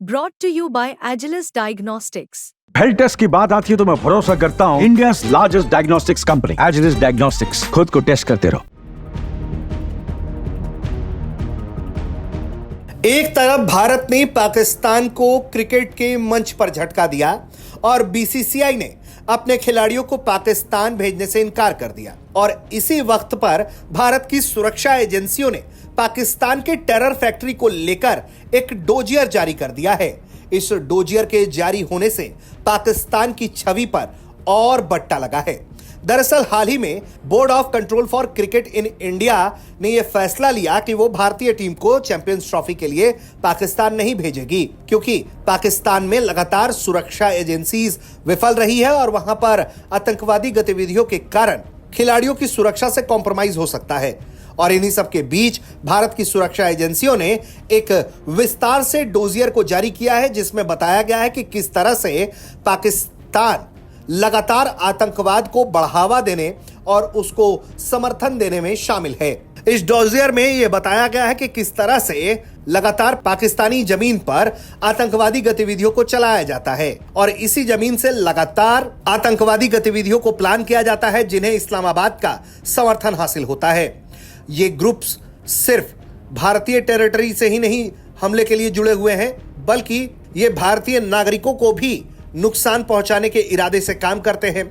Brought to you by Agilus Diagnostics. Health test की बात आती है तो मैं भरोसा करता हूँ India's largest diagnostics company Agilus diagnostics. खुद को टेस्ट करते रहो। एक तरफ भारत ने पाकिस्तान को क्रिकेट के मंच पर झटका दिया और बीसीसीआई ने अपने खिलाड़ियों को पाकिस्तान भेजने से इनकार कर दिया, और इसी वक्त पर भारत की सुरक्षा एजेंसियों ने पाकिस्तान के टेरर फैक्ट्री को लेकर एक डोजियर जारी कर दिया है। इस डोजियर के जारी होने से पाकिस्तान की छवि पर और बट्टा लगा है। दरअसल हाल ही में board of control for cricket in India ने यह फैसला लिया कि वो भारतीय टीम को चैंपियंस ट्रॉफी के लिए पाकिस्तान नहीं भेजेगी, क्योंकि पाकिस्तान में लगातार सुरक्षा एजेंसीज विफल रही है और वहां पर आतंकवादी गतिविधियों के कारण खिलाड़ियों की सुरक्षा से कॉम्प्रोमाइज हो सकता है। और इन्हीं सब के बीच भारत की सुरक्षा एजेंसियों ने एक विस्तार से डोजियर को जारी किया है, जिसमें बताया गया है कि किस तरह से पाकिस्तान लगातार आतंकवाद को बढ़ावा देने और उसको समर्थन देने में शामिल है। इस डोजियर में यह बताया गया है कि किस तरह से लगातार पाकिस्तानी जमीन पर आतंकवादी गतिविधियों को चलाया जाता है और इसी जमीन से लगातार आतंकवादी गतिविधियों को प्लान किया जाता है, जिन्हें इस्लामाबाद का समर्थन हासिल होता है। ये ग्रुप्स सिर्फ भारतीय टेरिटरी से ही नहीं हमले के लिए जुड़े हुए हैं, बल्कि ये भारतीय नागरिकों को भी नुकसान पहुंचाने के इरादे से काम करते हैं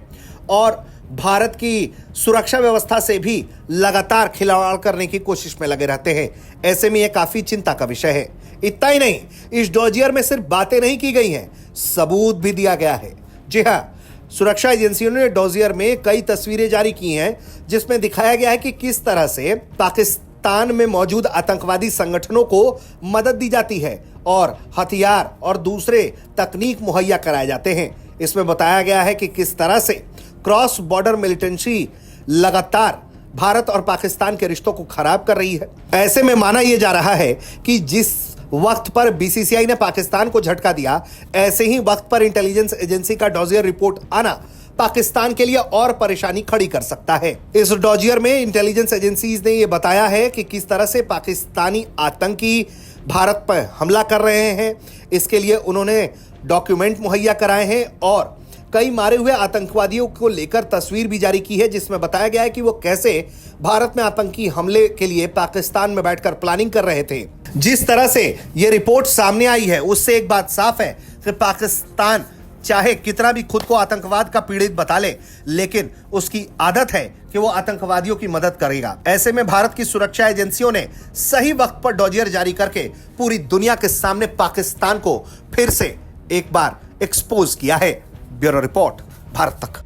और भारत की सुरक्षा व्यवस्था से भी लगातार खिलवाड़ करने की कोशिश में लगे रहते हैं। ऐसे में यह काफी चिंता का विषय है। इतना ही नहीं, इस डोजियर में सिर्फ बातें नहीं की गई हैं, सबूत भी दिया गया है। जी हाँ, सुरक्षा एजेंसियों ने डोजियर में कई तस्वीरें जारी की हैं, जिसमें दिखाया गया है कि किस तरह से पाकिस्तान में मौजूद आतंकवादी संगठनों को मदद दी जाती है और हथियार और दूसरे तकनीक मुहैया कराए जाते हैं। इसमें बताया गया है कि किस तरह से क्रॉस बॉर्डर मिलिटेंसी लगातार भारत और पाकिस्तान के रिश्तों को खराब कर रही है। ऐसे में माना यह जा रहा है कि जिस वक्त पर बीसीसीआई ने पाकिस्तान को झटका दिया, ऐसे ही वक्त पर इंटेलिजेंस एजेंसी का डोजियर रिपोर्ट आना पाकिस्तान के लिए और परेशानी खड़ी कर सकता है। इस डोजियर में इंटेलिजेंस एजेंसीज ने यह बताया है कि किस तरह से पाकिस्तानी आतंकी भारत पर हमला कर रहे हैं। इसके लिए उन्होंने डॉक्यूमेंट मुहैया कराए हैं और कई मारे हुए आतंकवादियों को लेकर तस्वीर भी जारी की है, जिसमें बताया गया है कि वो कैसे भारत में आतंकी हमले के लिए पाकिस्तान में बैठकर प्लानिंग कर रहे थे। जिस तरह से ये रिपोर्ट सामने आई है, उससे एक बात साफ है कि पाकिस्तान चाहे कितना भी खुद को आतंकवाद का पीड़ित बता ले, लेकिन उसकी आदत है कि वो आतंकवादियों की मदद करेगा। ऐसे में भारत की सुरक्षा एजेंसियों ने सही वक्त पर डोजियर जारी करके पूरी दुनिया के सामने पाकिस्तान को फिर से एक बार एक्सपोज किया है। ब्यूरो रिपोर्ट, भारत तक।